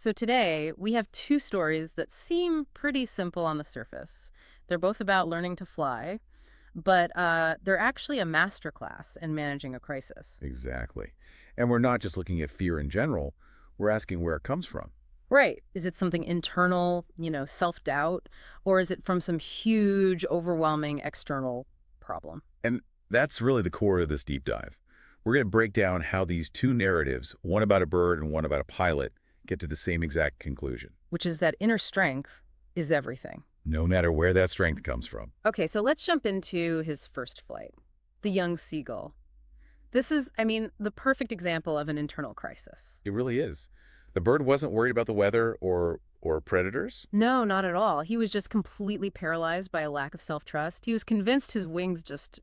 So today, we have two stories that seem pretty simple on the surface. They're both about learning to fly, but they're actually a masterclass in managing a crisis. Exactly. And we're not just looking at fear in general, we're asking where it comes from. Right. Is it something internal, self-doubt, or is it from some huge, overwhelming external problem? And that's really the core of this deep dive. We're going to break down how these two narratives, one about a bird and one about a pilot, get to the same exact conclusion, Which is that inner strength is everything. no matter where that strength comes from. Okay, so let's jump into his first flight, the young seagull. This is, the perfect example of an internal crisis. It really is. The bird wasn't worried about the weather or predators. No, not at all. He was just completely paralyzed by a lack of self-trust. He was convinced his wings just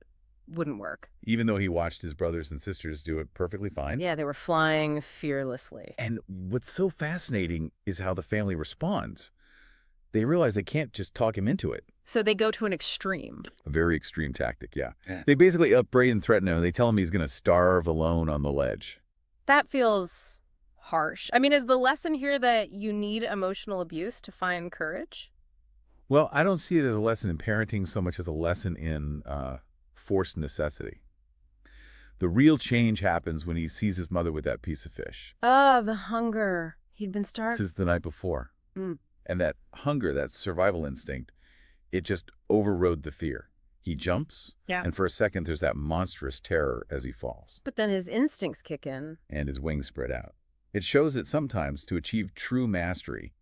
wouldn't work. Even though he watched his brothers and sisters do it perfectly fine. Yeah, they were flying fearlessly. And what's so fascinating is how the family responds. They realize they can't just talk him into it. So they go to an extreme. A very extreme tactic, yeah. Yeah. They basically upbraid and threaten him. They tell him he's going to starve alone on the ledge. That feels harsh. Is the lesson here that you need emotional abuse to find courage? Well, I don't see it as a lesson in parenting so much as a lesson in forced necessity. The real change happens when he sees his mother with that piece of fish. Ah, the hunger. He'd been starved. Since the night before. Mm. And that hunger, that survival instinct, it just overrode the fear. He jumps, Yeah. and for a second there's that monstrous terror as he falls, But then his instincts kick in. and his wings spread out. It shows that sometimes to achieve true mastery,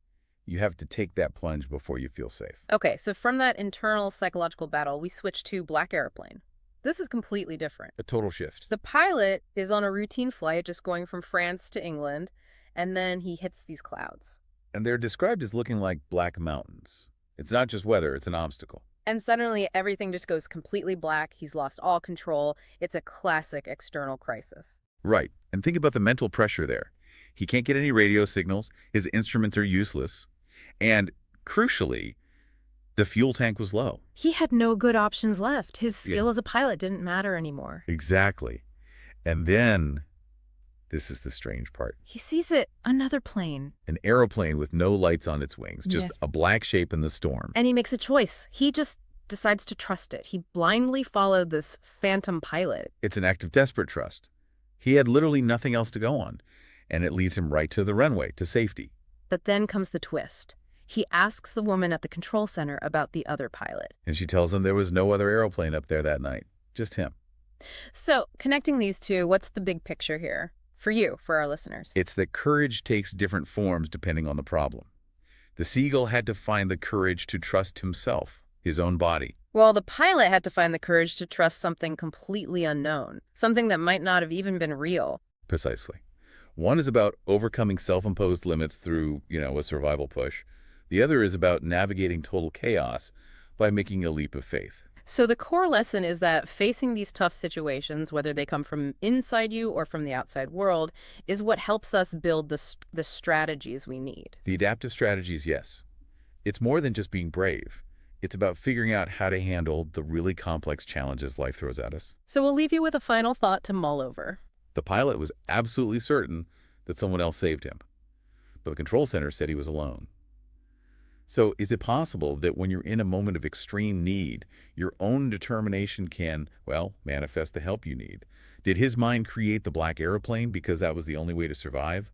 you have to take that plunge before you feel safe. Okay, so from that internal psychological battle, we switch to Black Airplane. This is completely different. A total shift. The pilot is on a routine flight just going from France to England, and then he hits these clouds. And they're described as looking like black mountains. It's not just weather, it's an obstacle. And suddenly everything just goes completely black. He's lost all control. It's a classic external crisis. Right. And think about the mental pressure there. He can't get any radio signals, his instruments are useless, and crucially, the fuel tank was low. He had no good options left. His skill Yeah. as a pilot didn't matter anymore. Exactly. And then, this is the strange part. He sees it, another plane. An aeroplane with no lights on its wings, just Yeah. a black shape in the storm. And he makes a choice. He just decides to trust it. He blindly followed this phantom pilot. It's an act of desperate trust. He had literally nothing else to go on, and it leads him right to the runway, to safety. But then comes the twist. He asks the woman at the control center about the other pilot. And she tells him there was no other aeroplane up there that night, just him. So, connecting these two, what's the big picture here? For you, for our listeners. It's that courage takes different forms depending on the problem. The seagull had to find the courage to trust himself, his own body. Well, the pilot had to find the courage to trust something completely unknown, something that might not have even been real. Precisely. One is about overcoming self-imposed limits through, a survival push. The other is about navigating total chaos by making a leap of faith. So the core lesson is that facing these tough situations, whether they come from inside you or from the outside world, is what helps us build the strategies we need. The adaptive strategies, yes. It's more than just being brave. It's about figuring out how to handle the really complex challenges life throws at us. So we'll leave you with a final thought to mull over. The pilot was absolutely certain that someone else saved him, but the control center said he was alone. So is it possible that when you're in a moment of extreme need, your own determination can, manifest the help you need? Did his mind create the black airplane because that was the only way to survive?